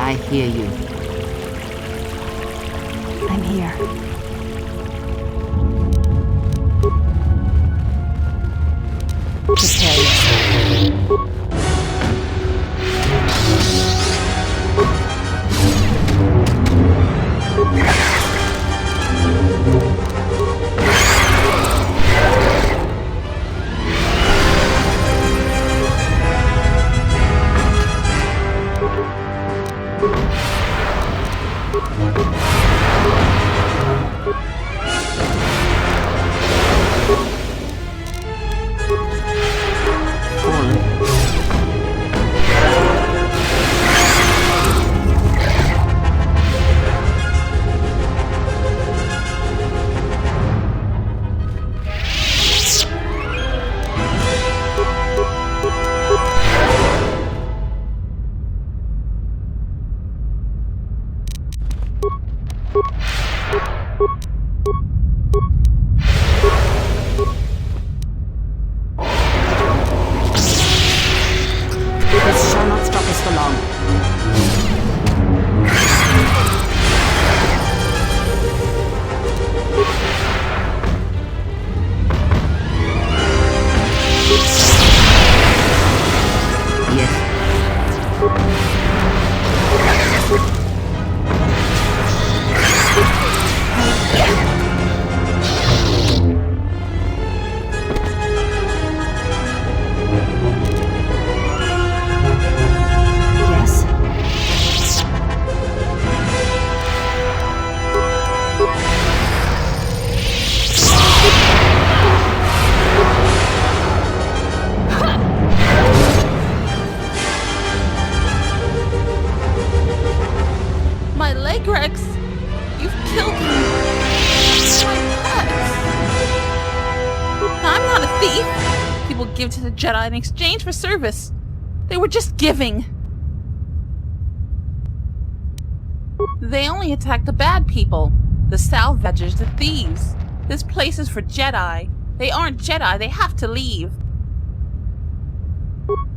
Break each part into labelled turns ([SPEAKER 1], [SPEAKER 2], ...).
[SPEAKER 1] I hear you.
[SPEAKER 2] I'm here.
[SPEAKER 1] Prepare yourself.
[SPEAKER 2] This shall not stop us for long.
[SPEAKER 3] My laigreks! You've killed me! My pets! I'm not a thief! People give to the Jedi in exchange for service. They were just giving. They only attack the bad people. The salvagers, the thieves. This place is for Jedi. They aren't Jedi, they have to leave.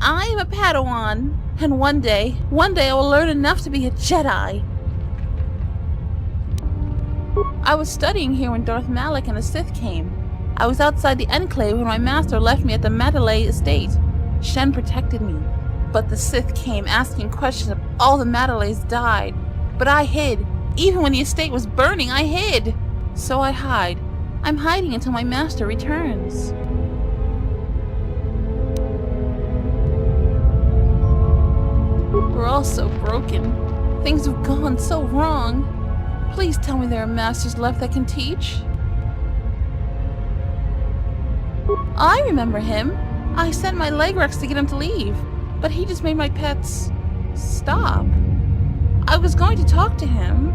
[SPEAKER 3] I'm a Padawan, and one day I will learn enough to be a Jedi. I was studying here when Darth Malak and the Sith came. I was outside the Enclave when my master left me at the Mandalay estate. Shen protected me, but the Sith came asking questions if all the Mandalays died. But I hid. Even when the estate was burning, I hid. So I hide. I'm hiding until my master returns. We're all so broken. Things have gone so wrong. Please tell me there are masters left that can teach. I remember him. I sent my laigreks to get him to leave, but he just made my pets stop. I was going to talk to him,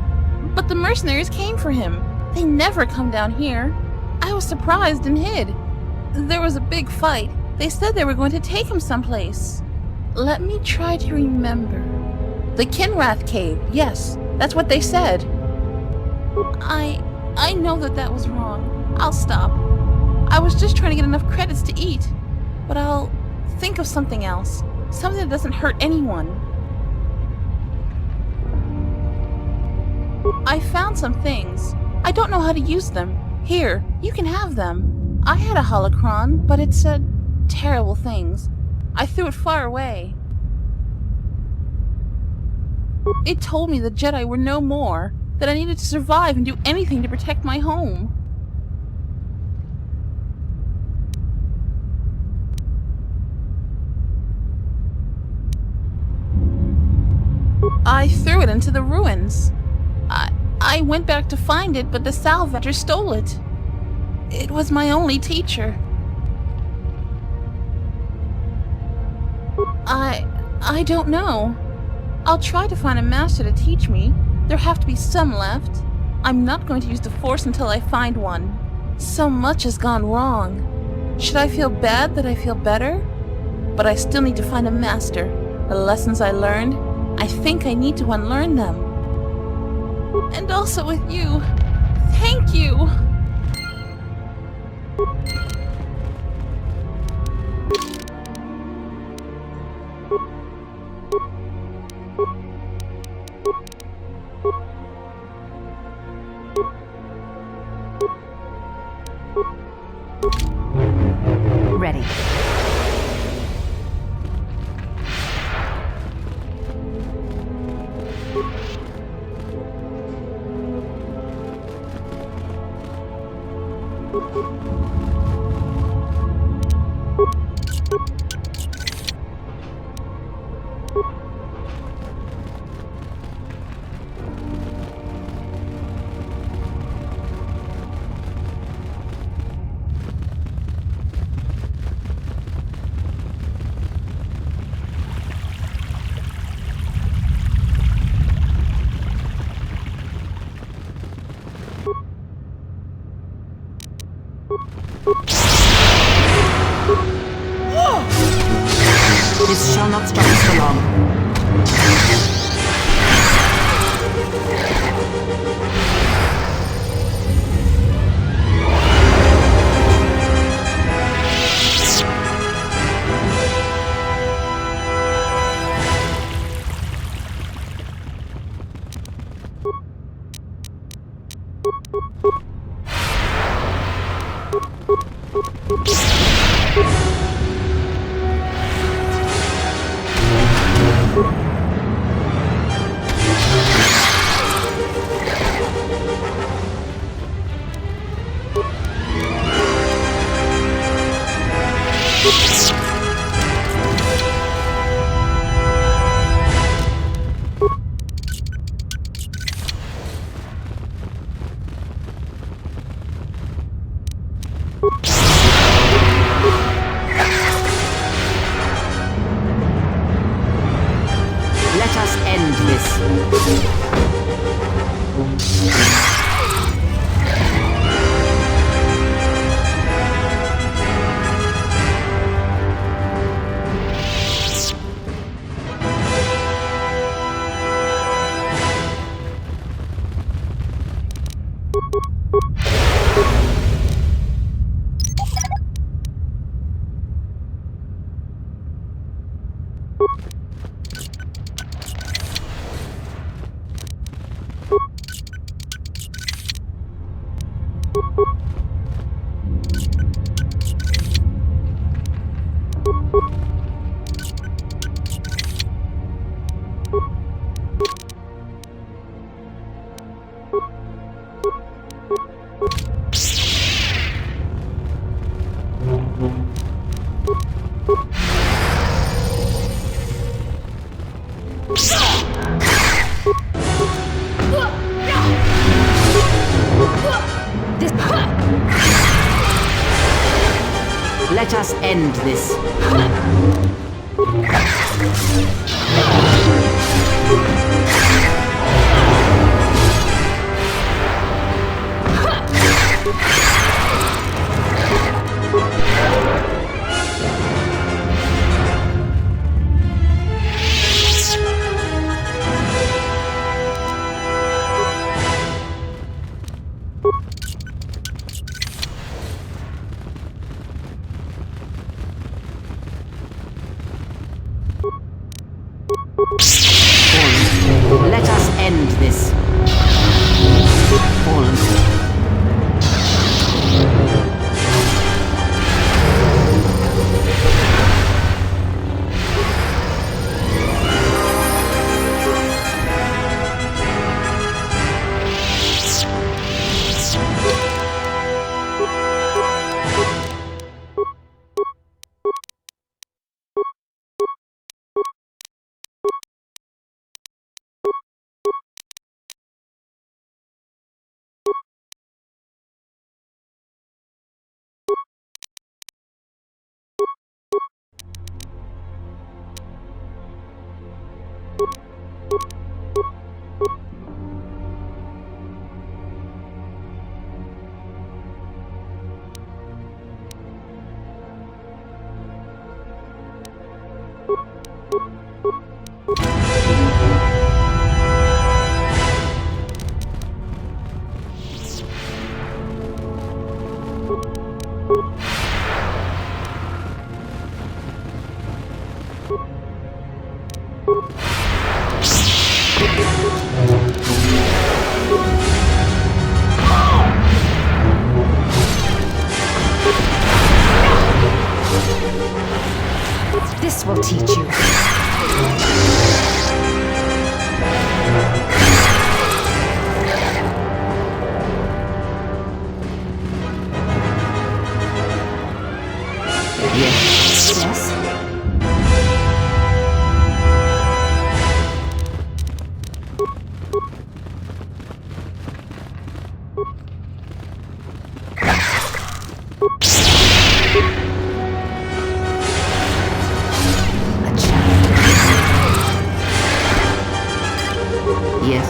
[SPEAKER 3] but the mercenaries came for him. They never come down here. I was surprised and hid. There was a big fight. They said they were going to take him someplace. Let me try to remember. The Kinrath cave. Yes, that's what they said. I know that was wrong. I'll stop. I was just trying to get enough credits to eat. But I'll think of something else. Something that doesn't hurt anyone. I found some things. I don't know how to use them. Here, you can have them. I had a holocron, but it said terrible things. I threw it far away. It told me the Jedi were no more. that I needed to survive and do anything to protect my home. I threw it into the ruins. I went back to find it, but the salvager stole it. It was my only teacher. I don't know. I'll try to find a master to teach me. There have to be some left. I'm not going to use the Force until I find one. So much has gone wrong. Should I feel bad that I feel better? But I still need to find a master. The lessons I learned, I think I need to unlearn them. And also with you. Thank you!
[SPEAKER 2] Ready. This shall not stop us for long. Let us end this. Let us end this. Let us end this. Fallen. This will teach you. Yes.
[SPEAKER 1] Yes.
[SPEAKER 2] Yes.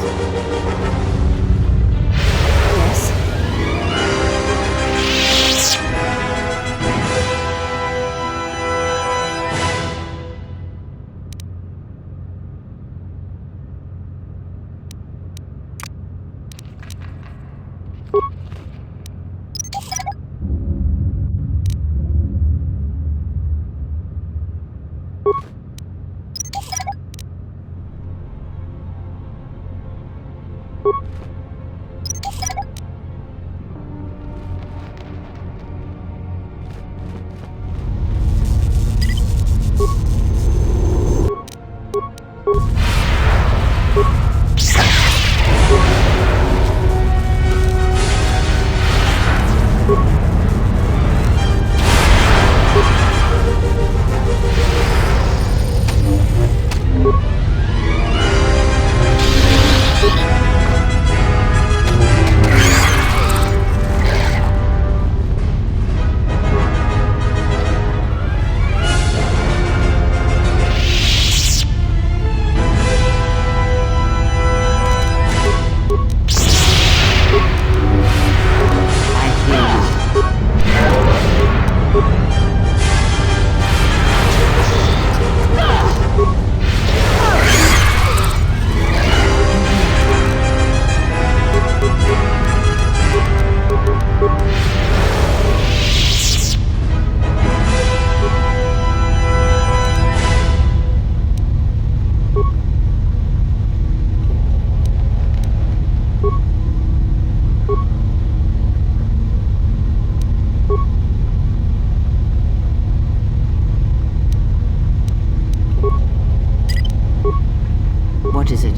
[SPEAKER 1] What is it?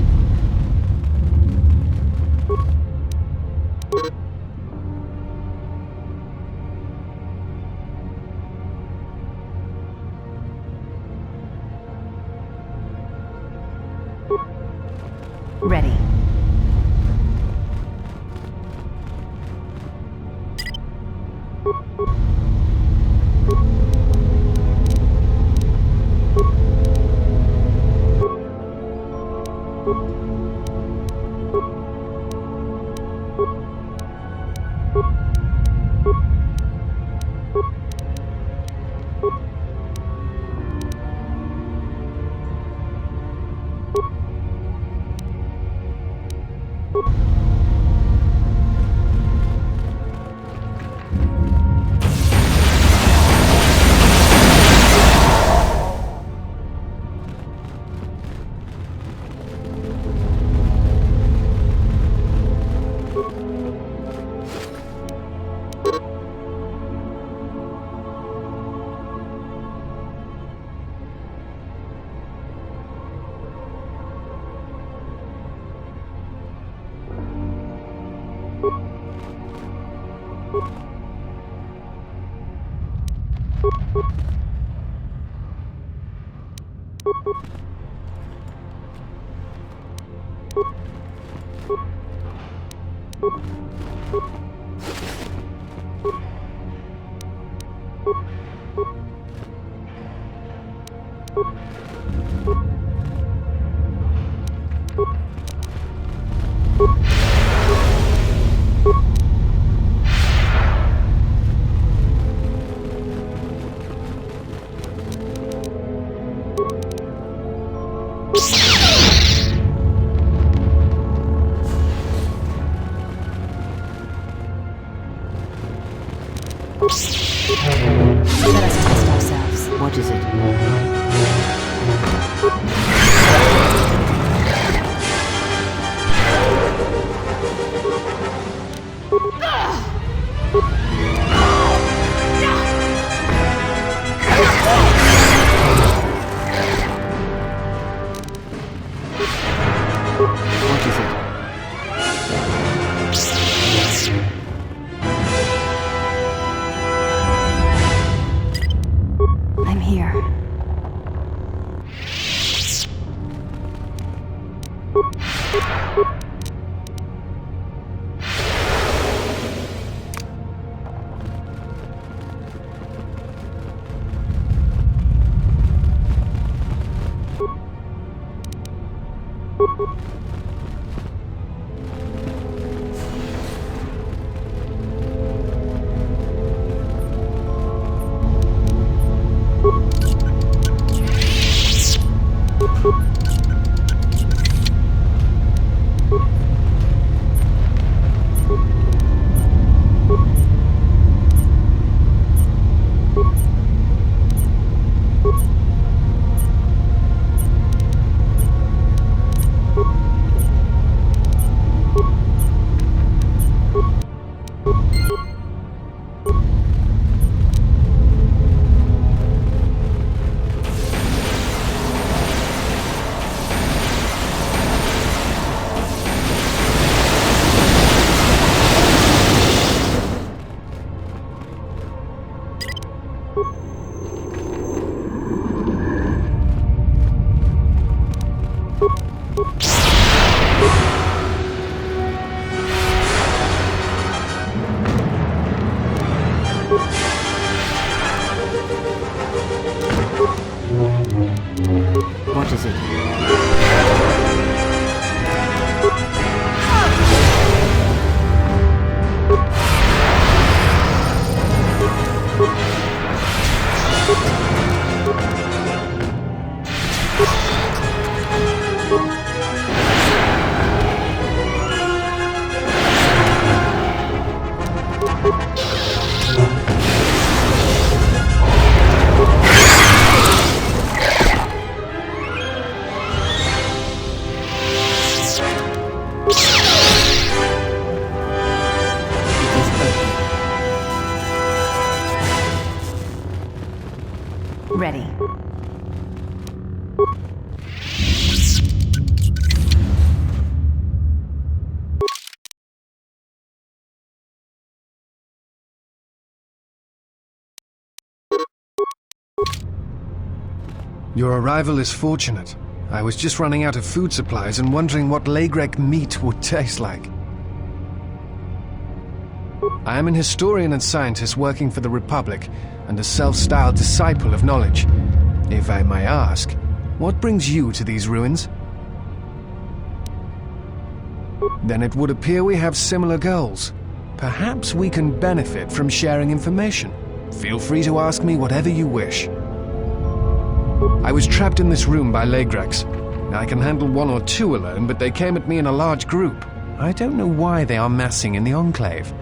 [SPEAKER 2] Ready.
[SPEAKER 4] You
[SPEAKER 2] Let us test ourselves.
[SPEAKER 1] What is it? What is it?
[SPEAKER 2] I'm here.
[SPEAKER 1] What is it?
[SPEAKER 2] Ready.
[SPEAKER 4] Your arrival is fortunate. I was just running out of food supplies and wondering what laigrek meat would taste like. I am an historian and scientist working for the Republic and a self-styled disciple of knowledge. If I may ask, what brings you to these ruins? Then it would appear we have similar goals. Perhaps we can benefit from sharing information. Feel free to ask me whatever you wish. I was trapped in this room by laigreks. I can handle one or two alone, but they came at me in a large group. I don't know why they are massing in the Enclave.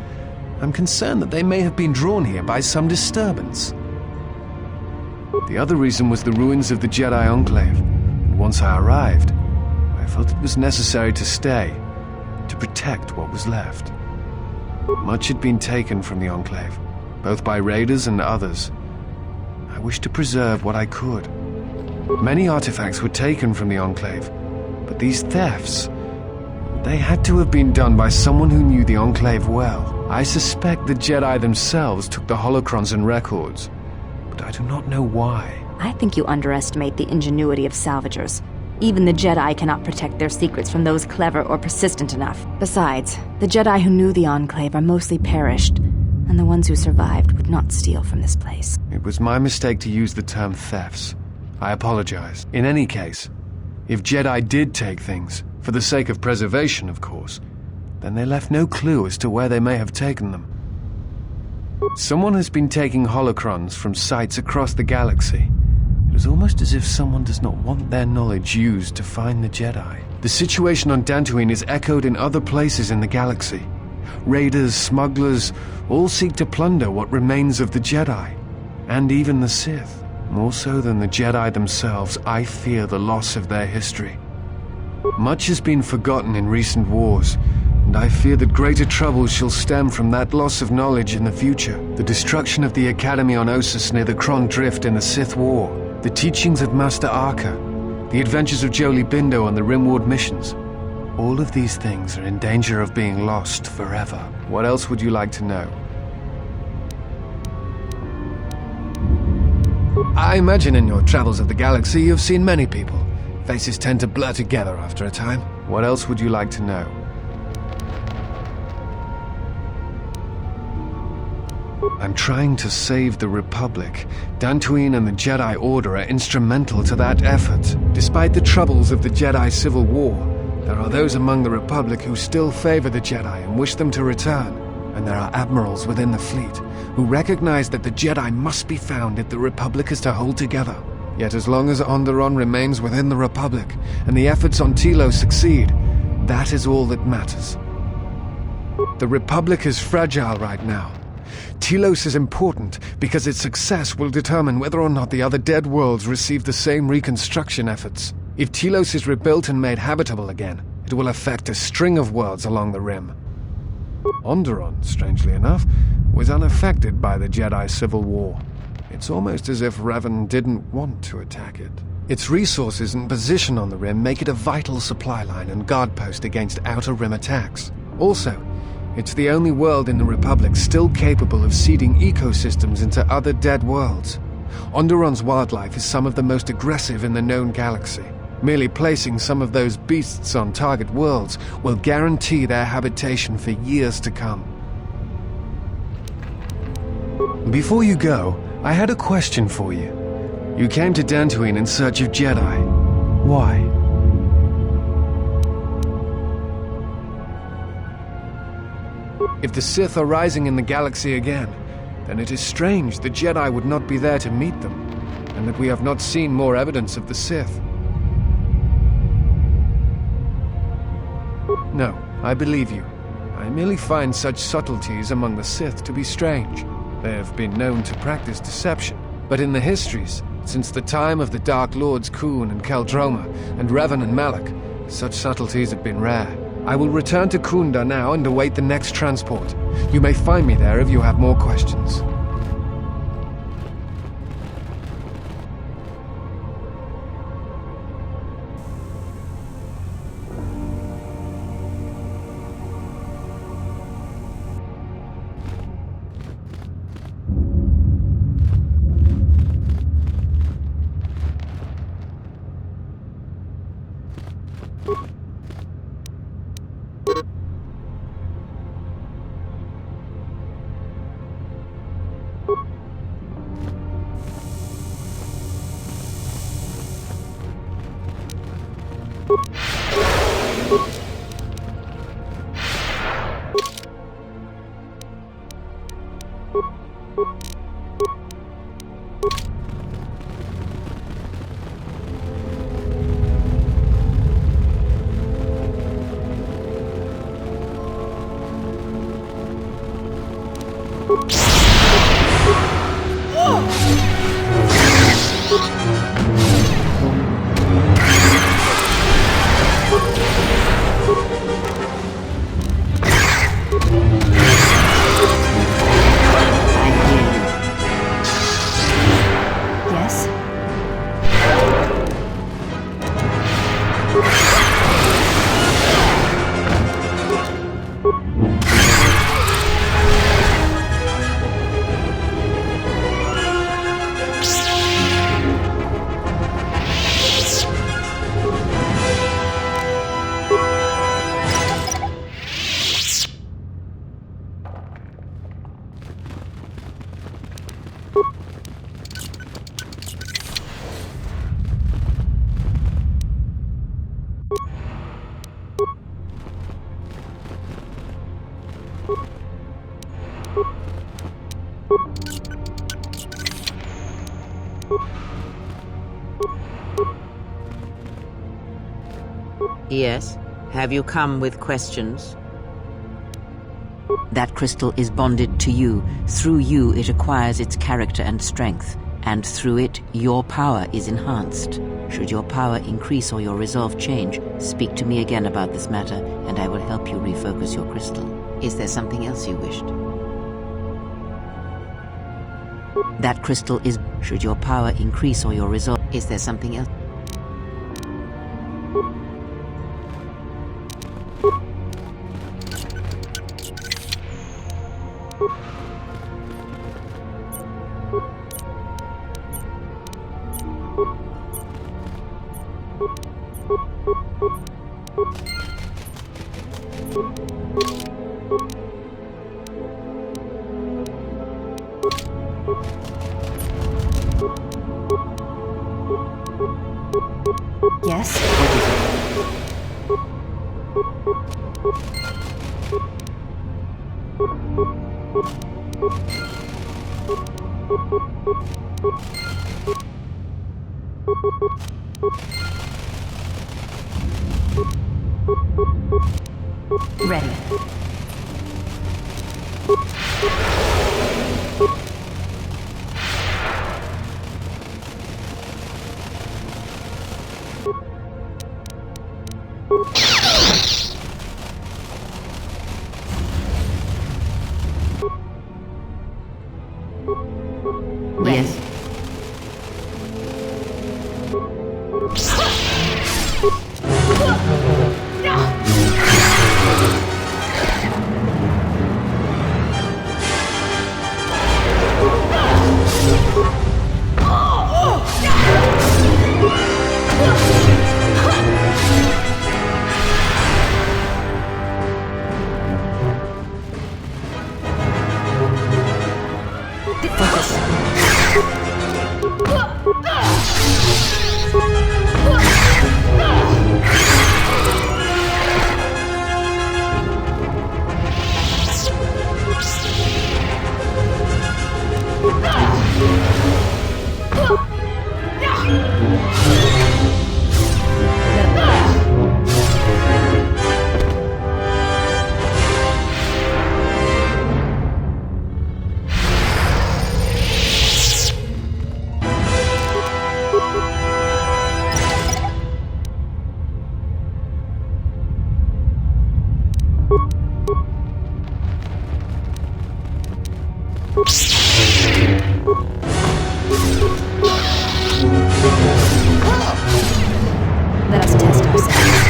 [SPEAKER 4] I'm concerned that they may have been drawn here by some disturbance. The other reason was the ruins of the Jedi Enclave. Once I arrived, I felt it was necessary to stay, to protect what was left. Much had been taken from the Enclave, both by raiders and others. I wished to preserve what I could. Many artifacts were taken from the Enclave, but these thefts, they had to have been done by someone who knew the Enclave well. I suspect the Jedi themselves took the holocrons and records, but I do not know why.
[SPEAKER 2] I think you underestimate the ingenuity of salvagers. Even the Jedi cannot protect their secrets from those clever or persistent enough. Besides, the Jedi who knew the Enclave are mostly perished, and the ones who survived would not steal from this place.
[SPEAKER 4] It was my mistake to use the term thefts. I apologize. In any case, if Jedi did take things, for the sake of preservation, of course, then they left no clue as to where they may have taken them. Someone has been taking holocrons from sites across the galaxy. It is almost as if someone does not want their knowledge used to find the Jedi. The situation on Dantooine is echoed in other places in the galaxy. Raiders, smugglers, all seek to plunder what remains of the Jedi. And even the Sith. More so than the Jedi themselves, I fear the loss of their history. Much has been forgotten in recent wars, and I fear that greater troubles shall stem from that loss of knowledge in the future. The destruction of the Academy on Ossus near the Kron Drift in the Sith War, the teachings of Master Arca, the adventures of Jolie Bindo on the Rimward missions. All of these things are in danger of being lost forever. What else would you like to know? I imagine in your travels of the galaxy you've seen many people. Faces tend to blur together after a time. What else would you like to know? I'm trying to save the Republic. Dantooine and the Jedi Order are instrumental to that effort. Despite the troubles of the Jedi Civil War, there are those among the Republic who still favor the Jedi and wish them to return. And there are admirals within the fleet who recognize that the Jedi must be found if the Republic is to hold together. Yet as long as Onderon remains within the Republic and the efforts on Telos succeed, that is all that matters. The Republic is fragile right now. Telos is important because its success will determine whether or not the other dead worlds receive the same reconstruction efforts. If Telos is rebuilt and made habitable again, it will affect a string of worlds along the Rim. Onderon, strangely enough, was unaffected by the Jedi Civil War. It's almost as if Revan didn't want to attack it. Its resources and position on the Rim make it a vital supply line and guard post against Outer Rim attacks. Also, it's the only world in the Republic still capable of seeding ecosystems into other dead worlds. Onderon's wildlife is some of the most aggressive in the known galaxy. Merely placing some of those beasts on target worlds will guarantee their habitation for years to come. Before you go, I had a question for you. You came to Dantooine in search of Jedi. Why? If the Sith are rising in the galaxy again, then it is strange the Jedi would not be there to meet them, and that we have not seen more evidence of the Sith. No, I believe you. I merely find such subtleties among the Sith to be strange. They have been known to practice deception, but in the histories, since the time of the Dark Lords Khoon and Keldroma, and Revan and Malak, such subtleties have been rare. I will return to Khoonda now and await the next transport. You may find me there if you have more questions.
[SPEAKER 1] Yes? Have you come with questions? That crystal is bonded to you. Through you, it acquires its character and strength. And through it, your power is enhanced. Should your power increase or your resolve change, speak to me again about this matter, and I will help you refocus your crystal. Is there something else you wished? That crystal is... Should your power increase or your resolve... Is there something else?
[SPEAKER 2] Yes? Ready.
[SPEAKER 1] Yes.
[SPEAKER 2] Let us test ourselves.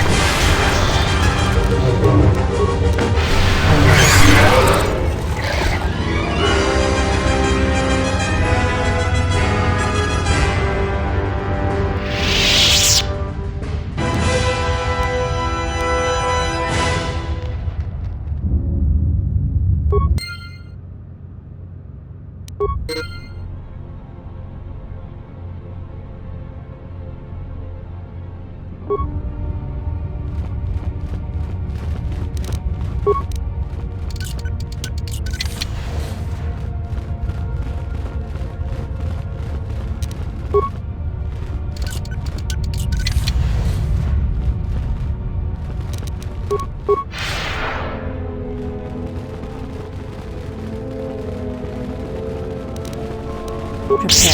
[SPEAKER 2] Prepare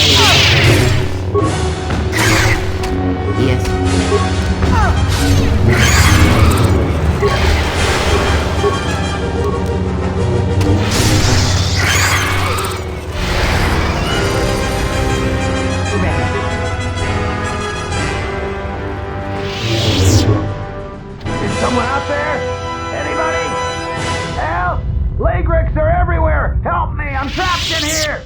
[SPEAKER 1] Yes.
[SPEAKER 5] Is someone out there? Anybody? Help! Laigreks are everywhere! Help me! I'm trapped in here!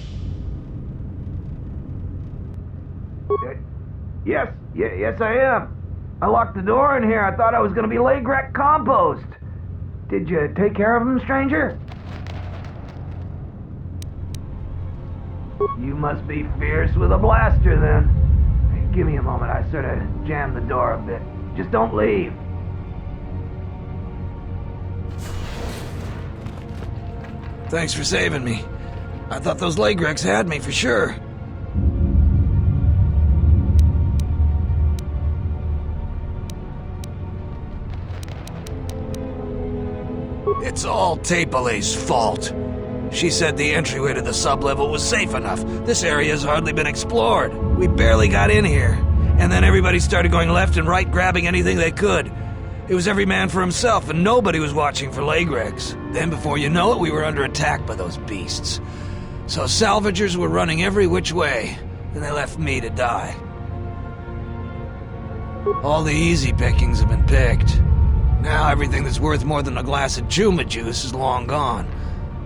[SPEAKER 5] Yes, I am. I locked the door in here. I thought I was gonna be laigrek compost. Did you take care of him, stranger? You must be fierce with a blaster, then. Hey, give me a moment. I sort of jammed the door a bit. Just don't leave.
[SPEAKER 6] Thanks for saving me. I thought those laigreks had me for sure. It's all Tapele's fault. She said the entryway to the sublevel was safe enough. This area's hardly been explored. We barely got in here. And then everybody started going left and right, grabbing anything they could. It was every man for himself, and nobody was watching for laigreks. Then before you know it, we were under attack by those beasts. So salvagers were running every which way, and they left me to die. All the easy pickings have been picked. Now everything that's worth more than a glass of Juma juice is long gone.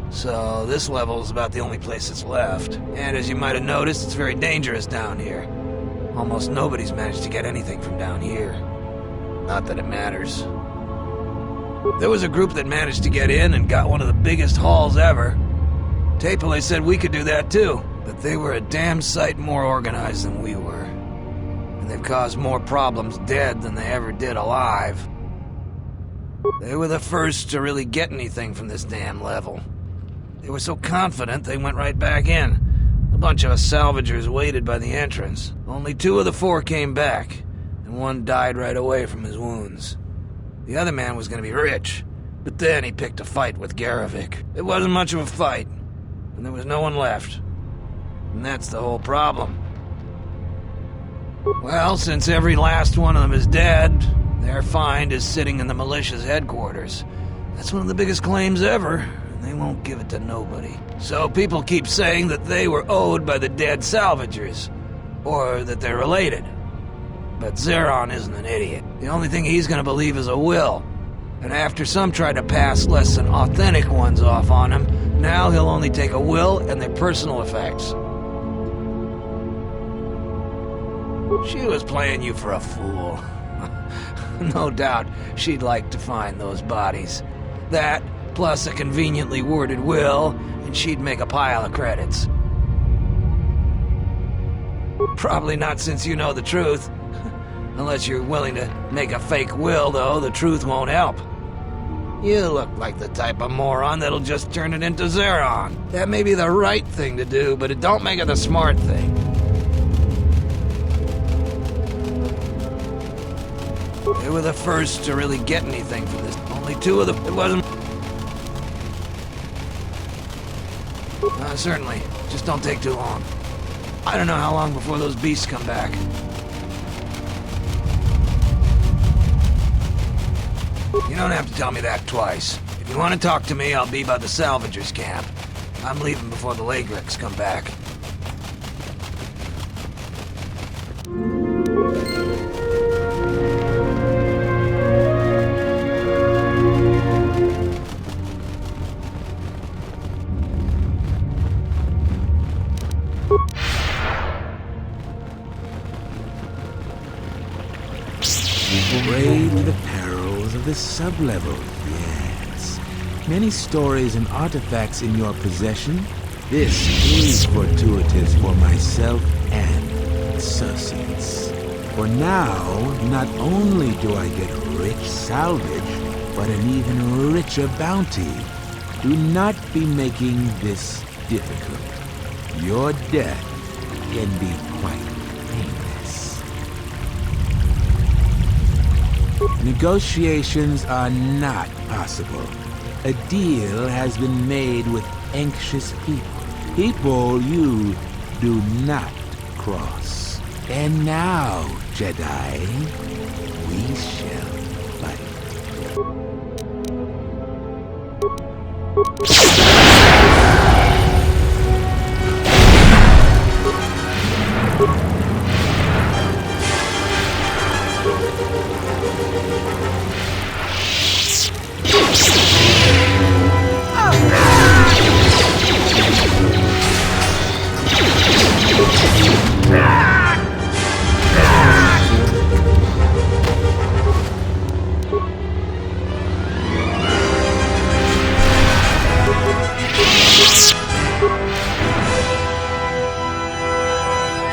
[SPEAKER 6] So this level is about the only place that's left. And as you might have noticed, it's very dangerous down here. Almost nobody's managed to get anything from down here. Not that it matters. There was a group that managed to get in and got one of the biggest hauls ever. Tapele said we could do that too, but they were a damn sight more organized than we were. And they've caused more problems dead than they ever did alive. They were the first to really get anything from this damn level. They were so confident they went right back in. A bunch of us salvagers waited by the entrance. Only 2 of the 4 came back, and 1 died right away from his wounds. The other man was gonna be rich, but then he picked a fight with Garavik. It wasn't much of a fight, and there was no one left. And that's the whole problem. Well, since every last one of them is dead, their find is sitting in the militia's headquarters. That's one of the biggest claims ever. They won't give it to nobody. So people keep saying that they were owed by the dead salvagers, or that they're related. But Zeron isn't an idiot. The only thing he's gonna believe is a will. And after some tried to pass less than authentic ones off on him, now he'll only take a will and their personal effects. She was playing you for a fool. No doubt she'd like to find those bodies. That, plus a conveniently worded will, and she'd make a pile of credits. Probably not, since you know the truth. Unless you're willing to make a fake will, though, the truth won't help. You look like the type of moron that'll just turn it into Zeron. That may be the right thing to do, but it don't make it the smart thing. They were the first to really get anything from this. Only 2 of them. It wasn't... Certainly. Just don't take too long. I don't know how long before those beasts come back. You don't have to tell me that twice. If you want to talk to me, I'll be by the salvagers camp. I'm leaving before the laigreks come back.
[SPEAKER 7] Brave the perils of the sublevel, yes. Many stories and artifacts in your possession. This is fortuitous for myself and associates. For now, not only do I get rich salvage, but an even richer bounty. Do not be making this difficult. Your death can be quite painless. Negotiations are not possible. A deal has been made with anxious people. People you do not cross. And now, Jedi, we shall fight.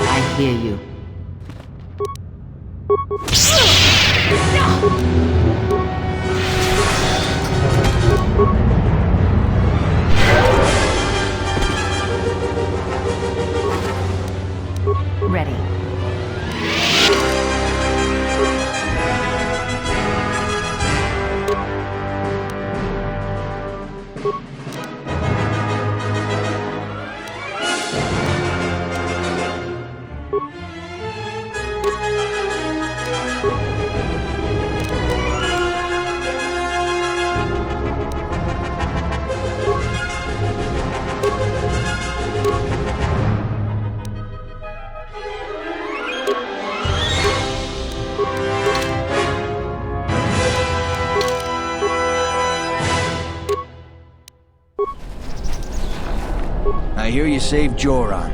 [SPEAKER 1] I hear you.
[SPEAKER 2] Ready.
[SPEAKER 8] I hear you saved Jorran.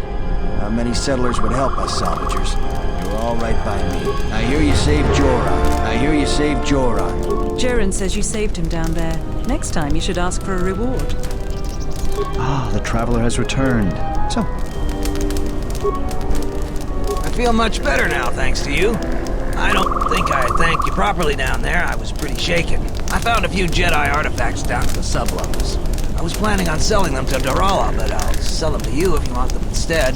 [SPEAKER 8] Not many settlers would help us salvagers. You're all right by me. I hear you saved Jorran. I hear you saved Jorran.
[SPEAKER 9] Jorran says you saved him down there. Next time you should ask for a reward.
[SPEAKER 8] Ah, the traveler has returned. So,
[SPEAKER 6] I feel much better now, thanks to you. I don't think I thanked you properly down there. I was pretty shaken. I found a few Jedi artifacts down to the sublevels. I was planning on selling them to Darala, but I'll sell them to you if you want them instead.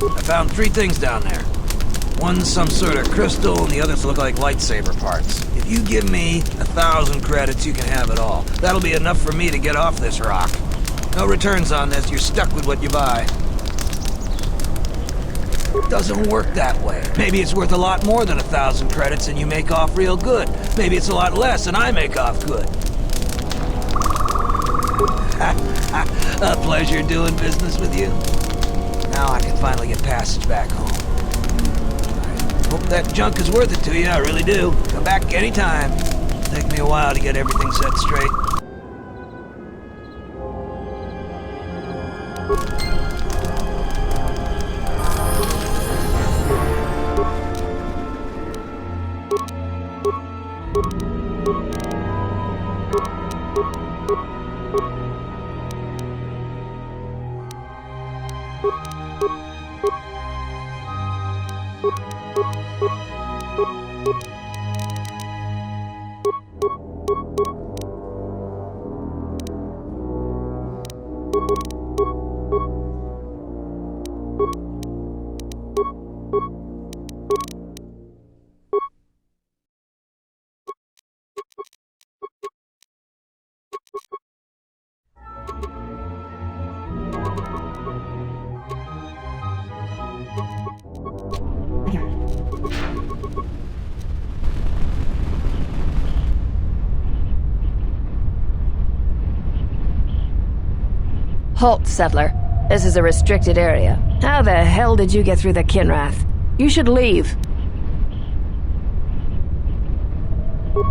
[SPEAKER 6] I found 3 things down there. One's some sort of crystal, and the others look like lightsaber parts. If you give me 1,000 credits, you can have it all. That'll be enough for me to get off this rock. No returns on this, you're stuck with what you buy. Doesn't work that way. Maybe it's worth a lot more than 1,000 credits and you make off real good. Maybe it's a lot less and I make off good. A pleasure doing business with you. Now I can finally get passage back home. I hope that junk is worth it to you, I really do. Come back anytime. It'll take me a while to get everything set straight.
[SPEAKER 10] Halt, settler. This is a restricted area. How the hell did you get through the Kinrath? You should leave.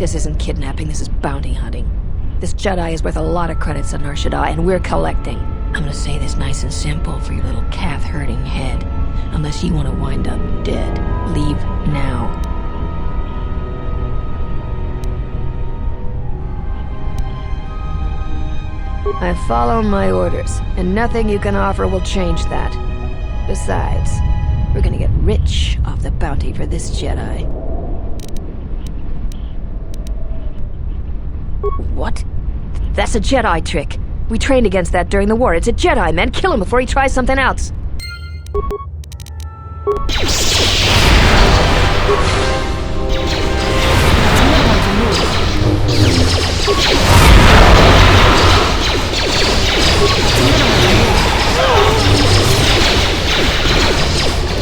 [SPEAKER 10] This isn't kidnapping, this is bounty hunting. This Jedi is worth a lot of credits on Nar Shaddaa, and we're collecting. I'm gonna say this nice and simple for your little calf-hurting head. Unless you want to wind up dead, leave now. I follow my orders, and nothing you can offer will change that. Besides, we're gonna get rich off the bounty for this Jedi. What? That's a Jedi trick. We trained against that during the war. It's a Jedi, man. Kill him before he tries something else.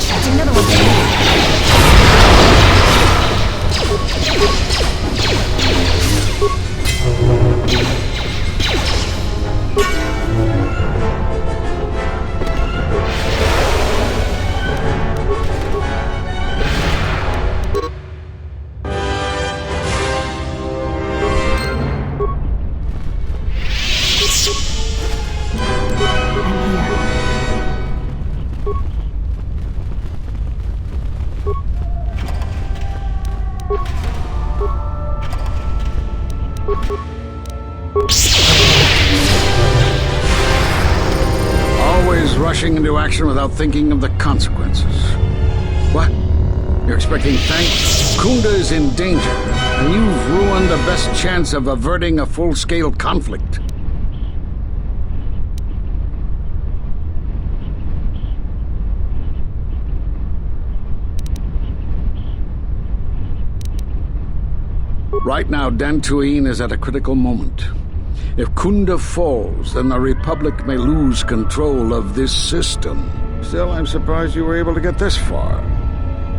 [SPEAKER 2] That's another one for me.
[SPEAKER 11] Rushing into action without thinking of the consequences. What? You're expecting thanks? Khoonda is in danger, and you've ruined the best chance of averting a full-scale conflict. Right now, Dantooine is at a critical moment. If Khoonda falls, then the Republic may lose control of this system. Still, I'm surprised you were able to get this far.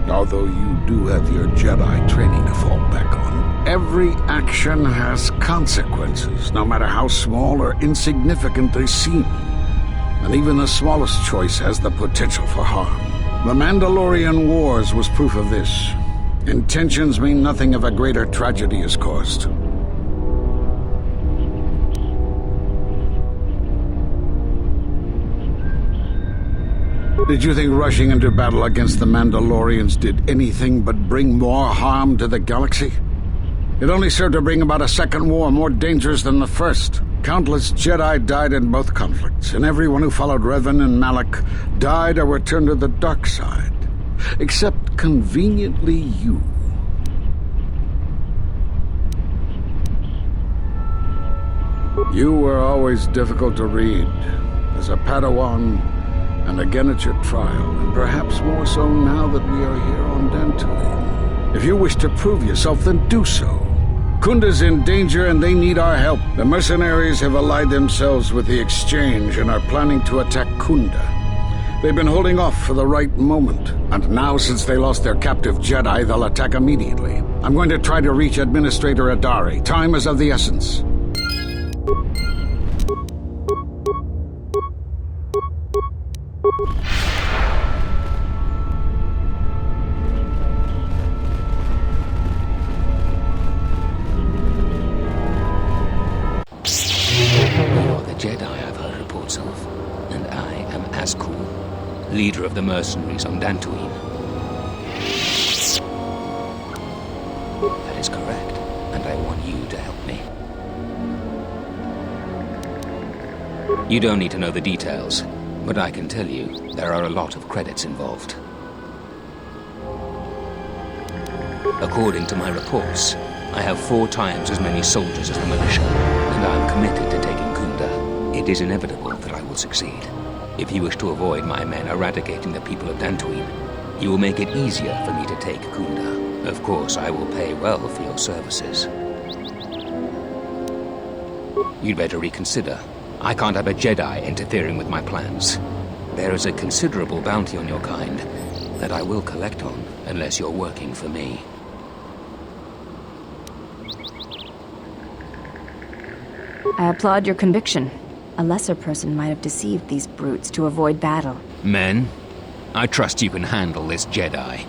[SPEAKER 11] Although you do have your Jedi training to fall back on. Every action has consequences, no matter how small or insignificant they seem. And even the smallest choice has the potential for harm. The Mandalorian Wars was proof of this. Intentions mean nothing if a greater tragedy is caused. Did you think rushing into battle against the Mandalorians did anything but bring more harm to the galaxy? It only served to bring about a second war more dangerous than the first. Countless Jedi died in both conflicts, and everyone who followed Revan and Malak died or returned to the dark side. Except, conveniently, you. You were always difficult to read, as a Padawan, and again at your trial, and perhaps more so now that we are here on Dantooine. If you wish to prove yourself, then do so. Khoonda's in danger and they need our help. The mercenaries have allied themselves with the Exchange and are planning to attack Khoonda. They've been holding off for the right moment, and now since they lost their captive Jedi, they'll attack immediately. I'm going to try to reach Administrator Adari. Time is of the essence.
[SPEAKER 12] Jedi I've heard reports of, and I am Azkul, leader of the Mercenaries on Dantooine. That is correct, and I want you to help me. You don't need to know the details, but I can tell you there are a lot of credits involved. According to my reports, I have 4 times as many soldiers as the militia, and I'm committed to taking Khoonda. It is inevitable that I will succeed. If you wish to avoid my men eradicating the people of Dantooine, you will make it easier for me to take Khoonda. Of course, I will pay well for your services. You'd better reconsider. I can't have a Jedi interfering with my plans. There is a considerable bounty on your kind that I will collect on unless you're working for me.
[SPEAKER 2] I applaud your conviction. A lesser person might have deceived these brutes to avoid battle.
[SPEAKER 12] Men, I trust you can handle this Jedi.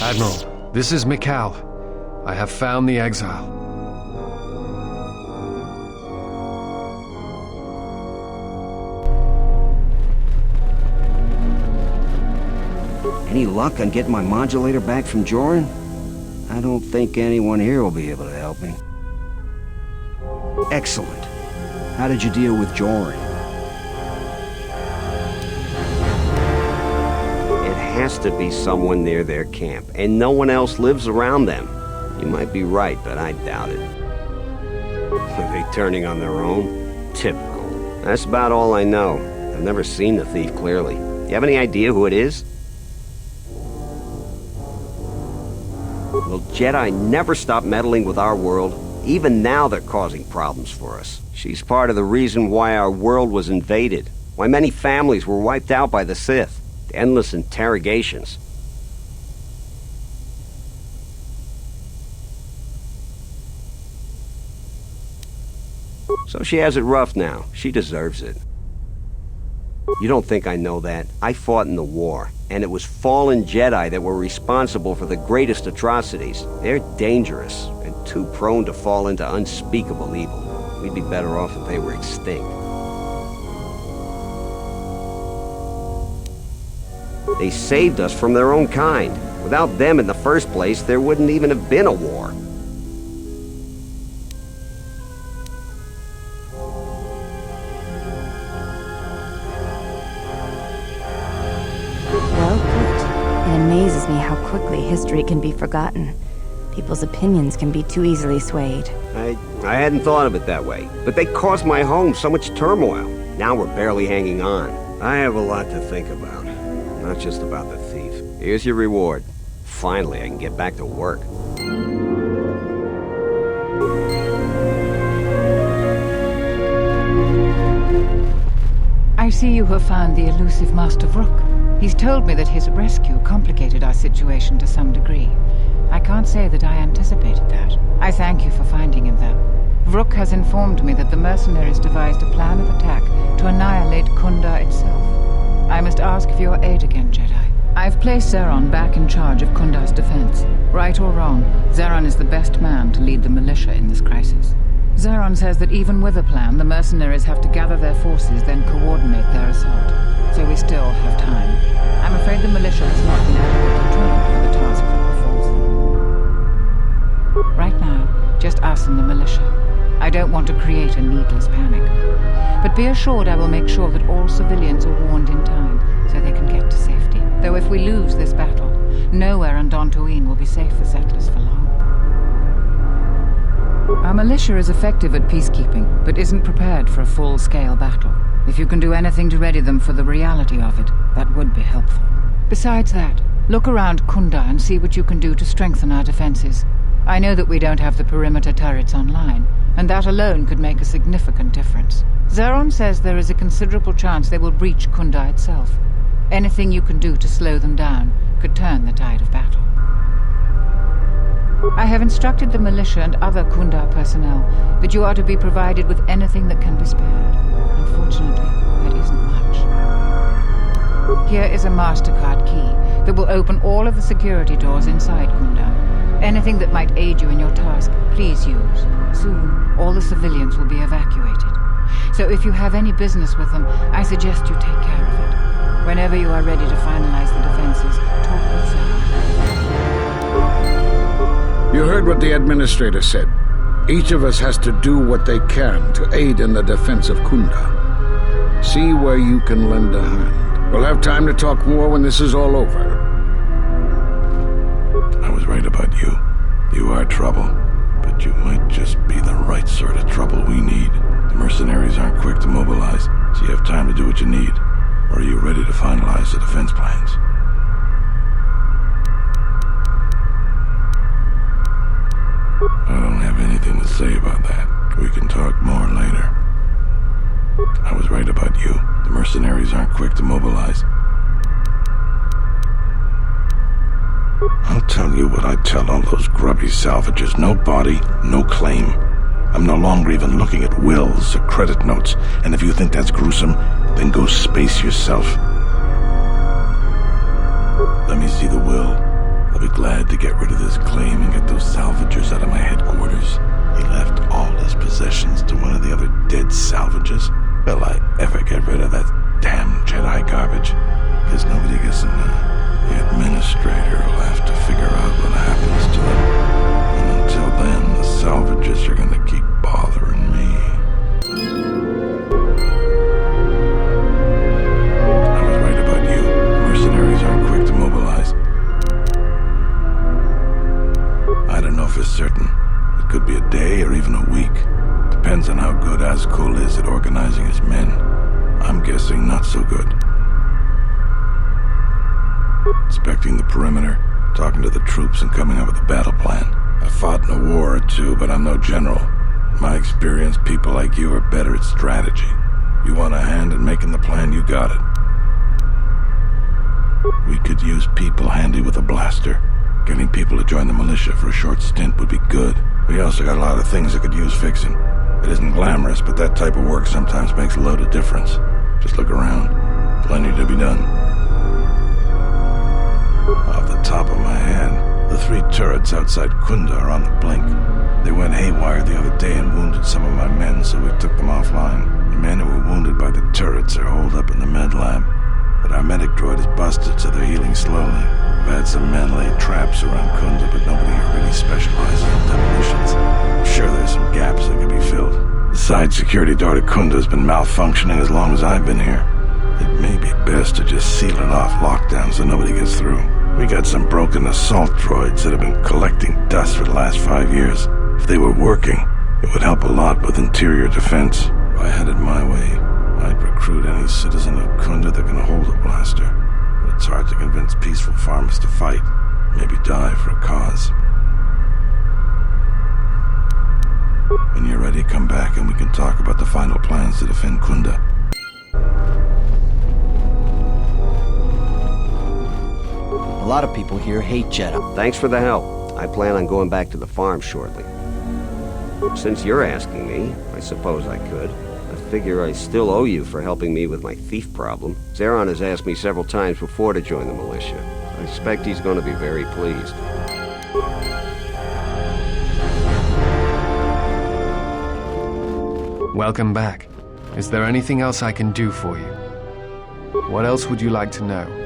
[SPEAKER 4] Admiral, this is Mikal. I have found the exile.
[SPEAKER 8] Any luck on getting my modulator back from Jorran? I don't think anyone here will be able to help me. Excellent. How did you deal with Jorran?
[SPEAKER 13] It has to be someone near their camp, and no one else lives around them. You might be right, but I doubt it. Are they turning on their own? Typical. That's about all I know. I've never seen the thief clearly. Do you have any idea who it is? Well, Jedi never stop meddling with our world. Even now they're causing problems for us. She's part of the reason why our world was invaded. Why many families were wiped out by the Sith. The endless interrogations. So she has it rough now. She deserves it. You don't think I know that? I fought in the war, and it was fallen Jedi that were responsible for the greatest atrocities. They're dangerous, and too prone to fall into unspeakable evil. We'd be better off if they were extinct. They saved us from their own kind. Without them in the first place, there wouldn't even have been a war.
[SPEAKER 2] Well put. It amazes me how quickly history can be forgotten. People's opinions can be too easily swayed.
[SPEAKER 13] I hadn't thought of it that way, but they caused my home so much turmoil. Now we're barely hanging on. I have a lot to think about, not just about the thief. Here's your reward. Finally, I can get back to work.
[SPEAKER 14] I see you have found the elusive Master Vrook. He's told me that his rescue complicated our situation to some degree. I can't say that I anticipated that. I thank you for finding him, though. Vrook has informed me that the mercenaries devised a plan of attack to annihilate Khoonda itself. I must ask for your aid again, Jedi. I've placed Zeron back in charge of Khoonda's defense. Right or wrong, Zeron is the best man to lead the militia in this crisis. Zeron says that even with a plan, the mercenaries have to gather their forces, then coordinate their assault. So we still have time. I'm afraid the militia has not been adequately trained for the task that befalls them. Right now, just us and the militia. I don't want to create a needless panic. But be assured I will make sure that all civilians are warned in time, so they can get to safety. Though if we lose this battle, nowhere on Dantooine will be safe for settlers for long. Our militia is effective at peacekeeping, but isn't prepared for a full-scale battle. If you can do anything to ready them for the reality of it, that would be helpful. Besides that, look around Khoonda and see what you can do to strengthen our defenses. I know that we don't have the perimeter turrets online, and that alone could make a significant difference. Zeron says there is a considerable chance they will breach Khoonda itself. Anything you can do to slow them down could turn the tide of battle. I have instructed the militia and other Khoonda personnel that you are to be provided with anything that can be spared. Unfortunately, that isn't much. Here is a MasterCard key that will open all of the security doors inside Khoonda. Anything that might aid you in your task, please use. Soon, all the civilians will be evacuated. So if you have any business with them, I suggest you take care of it. Whenever you are ready to finalize the defenses, talk with Zeron.
[SPEAKER 11] You heard what the administrator said. Each of us has to do what they can to aid in the defense of Khoonda. See where you can lend a hand. We'll have time to talk more when this is all over.
[SPEAKER 15] I was right about you. You are trouble, but you might just be the right sort of trouble we need. The mercenaries aren't quick to mobilize, so you have time to do what you need. Or are you ready to finalize the defense plans? I don't have anything to say about that. We can talk more later. I was right about you. The mercenaries aren't quick to mobilize. I'll tell you what I tell all those grubby salvagers. No body, no claim. I'm no longer even looking at wills or credit notes, and if you think that's gruesome, then go space yourself. Let me see the will. I'll be glad to get rid of this claim and get those salvagers out of my headquarters. He left all his possessions to one of the other dead salvagers. Will I ever get rid of that damn Jedi garbage? Because nobody gets in there. The administrator will have to figure out what happens to them. And until then, the salvagers are gonna keep bothering me. I was right about you. The mercenaries aren't quick to mobilize. I don't know for certain. It could be a day or even a week. Depends on how good Azkul is at organizing his men. I'm guessing not so good. Inspecting the perimeter, talking to the troops and coming up with a battle plan. I fought in a war or two, but I'm no general. In my experience, people like you are better at strategy. You want a hand in making the plan, you got it. We could use people handy with a blaster. Getting people to join the militia for a short stint would be good. We also got a lot of things that could use fixing. It isn't glamorous, but that type of work sometimes makes a load of difference. Just look around. Plenty to be done. Off the top of my head, the 3 turrets outside Khoonda are on the blink. They went haywire the other day and wounded some of my men, so we took them offline. The men who were wounded by the turrets are holed up in the med lab. But our medic droid is busted, so they're healing slowly. We've had some men lay traps around Khoonda, but nobody here really specializes in demolitions. I'm sure there's some gaps that can be filled. The side security door to Khoonda has been malfunctioning as long as I've been here. It may be best to just seal it off lockdown so nobody gets through. We got some broken assault droids that have been collecting dust for the last 5 years. If they were working, it would help a lot with interior defense. If I had it my way, I'd recruit any citizen of Khoonda that can hold a blaster. But it's hard to convince peaceful farmers to fight, maybe die for a cause. When you're ready, come back and we can talk about the final plans to defend Khoonda.
[SPEAKER 8] A lot of people here hate Jedi.
[SPEAKER 13] Thanks for the help. I plan on going back to the farm shortly. Since you're asking me, I suppose I could. I figure I still owe you for helping me with my thief problem. Zeron has asked me several times before to join the militia. I expect he's going to be very pleased.
[SPEAKER 4] Welcome back. Is there anything else I can do for you? What else would you like to know?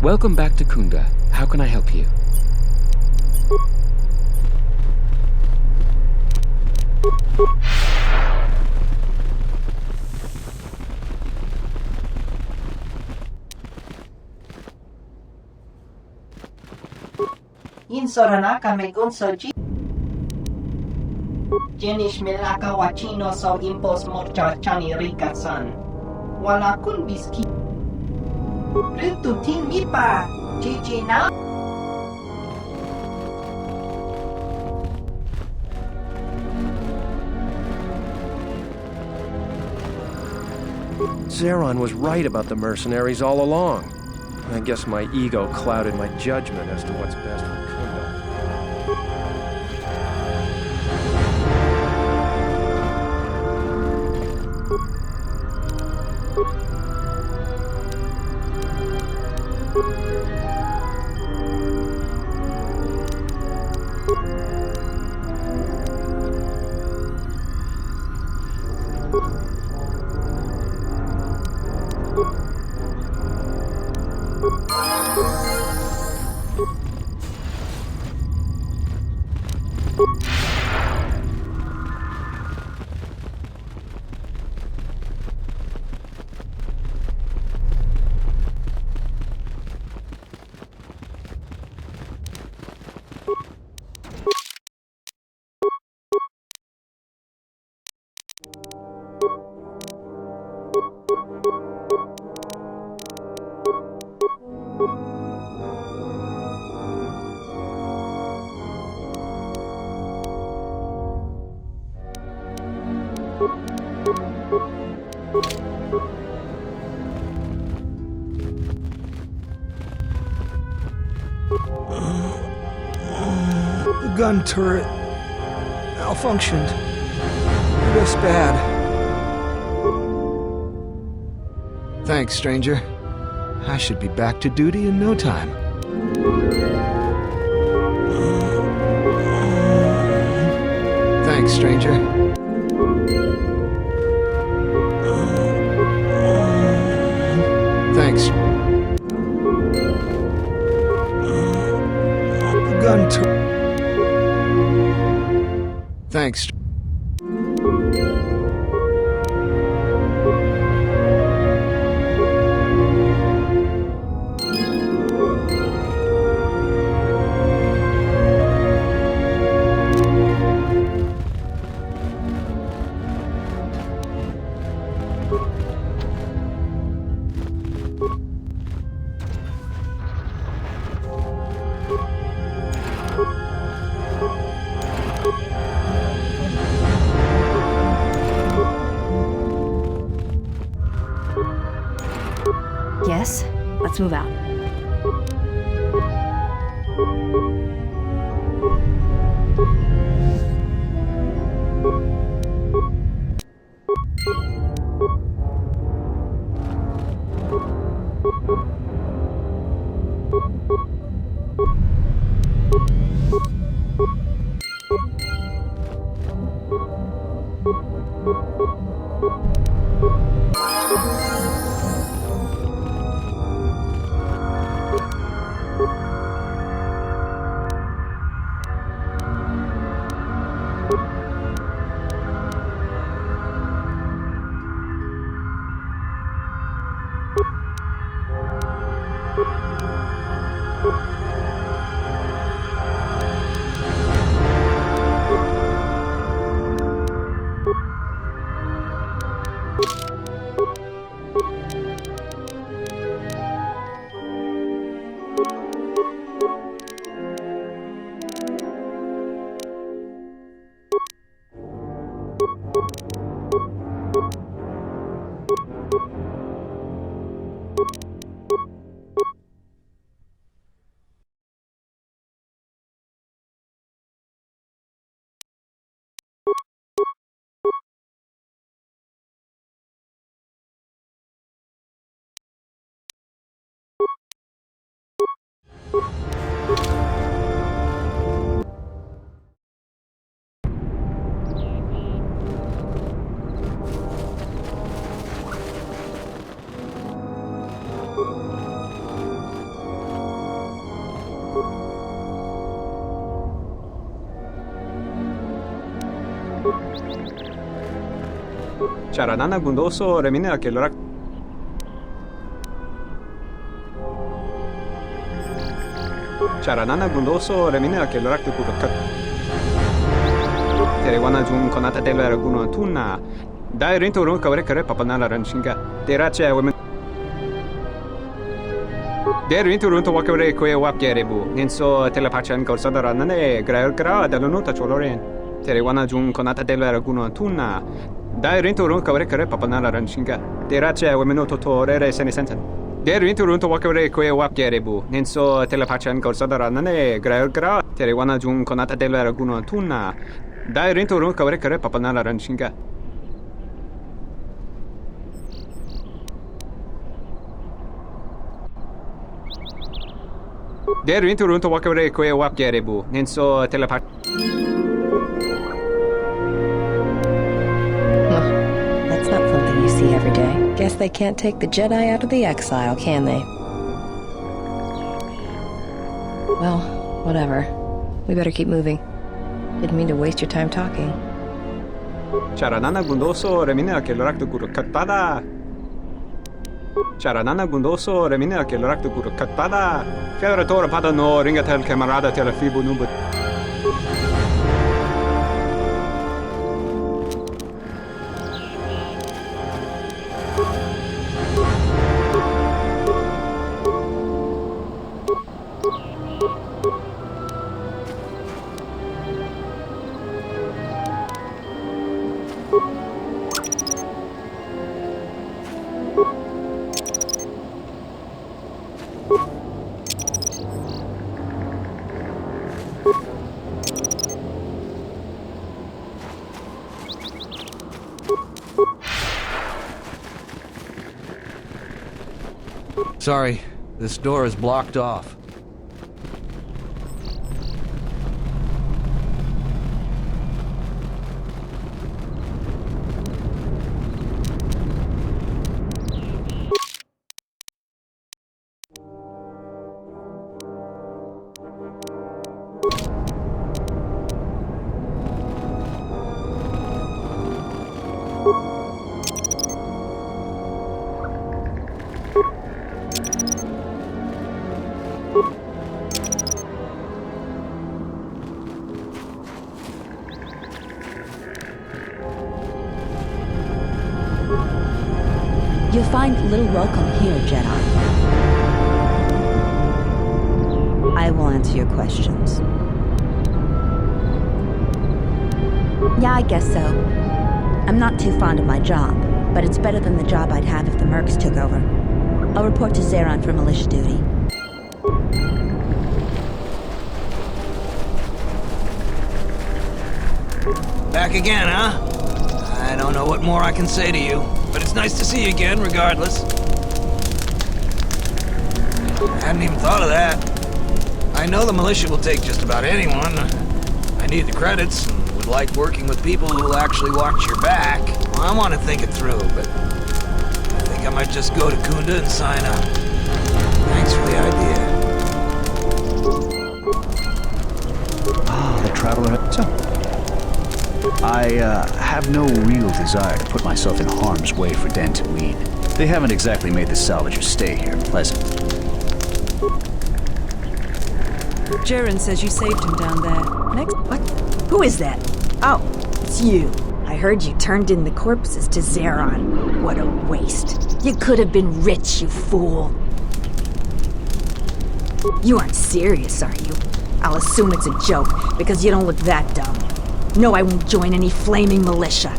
[SPEAKER 12] Welcome back to Khoonda. How can I help you?
[SPEAKER 16] Insorana kamegun soji. Jenish milaka wachino so impos morcha chani rikasan. Wala kun biski. Ritu tin mipa. Gigi na.
[SPEAKER 17] Zeron was right about the mercenaries all along. I guess my ego clouded my judgment as to what's best for Khoonda.
[SPEAKER 5] The gun turret malfunctioned. This bad.
[SPEAKER 6] Thanks, stranger. I should be back to duty in no time. Thanks, stranger. Thanks.
[SPEAKER 5] The gun turret.
[SPEAKER 6] Thanks.
[SPEAKER 2] Let's move out.
[SPEAKER 18] Charanana gundoso remine akelorak. Charanana gundoso remine akelorak de kurokat. Terewana jun konata dela raguno tuna. Dai rinto ron kavre kare papanala ranshinga. Terache women. Der rinto ron to wakare koe wap gerebu. Ninso telepachan korsada ranane gra dalonu ta choloren. Terewana jun konata dela raguno tuna. Dai rinto ron kavre kare papanala ranshinga. Terache women to torere senisen. Der rinto ron to wakare koe wap gerebu. Ninso telepachan korsada ranane gra Terewana jun konata dela raguno tuna. Dai rinto ron kavre kare papanala ranshinga. Der rinto ron to wakare koe wap gerebu. Ninso telepat.
[SPEAKER 19] That's not something you see every day. Guess they can't take the Jedi out of the exile, can they? Well, whatever. We better keep moving. Didn't mean to waste your time talking.
[SPEAKER 18] Charanana gundoso remine akelorak de kurokatada. Charanana gundoso remine akelorak de kurokatada. Federatora pada no ringatel camarada telefibo nubut.
[SPEAKER 6] Sorry, this door is blocked off.
[SPEAKER 20] You'll find little welcome here, Jedi. I will answer your questions. Yeah, I guess so. I'm not too fond of my job, but it's better than the job I'd have if the Mercs took over. I'll report to Zeron for militia duty.
[SPEAKER 6] Back again, huh? I don't know what more I can say to you, but it's nice to see you again, regardless. I hadn't even thought of that. I know the militia will take just about anyone. I need the credits and would like working with people who will actually watch your back. Well, I want to think it through, but I think I might just go to Khoonda and sign up. Thanks for the idea.
[SPEAKER 21] Ah, the traveler. So, I have no real desire to put myself in harm's way for Dantooine. They haven't exactly made the salvagers stay here pleasant.
[SPEAKER 9] Jorran says you saved him down there. Next.
[SPEAKER 2] What? Who is that? Oh, it's you. I heard you turned in the corpses to Zeron. What a waste. You could have been rich, you fool. You aren't serious, are you? I'll assume it's a joke, because you don't look that dumb. No, I won't join any flaming militia.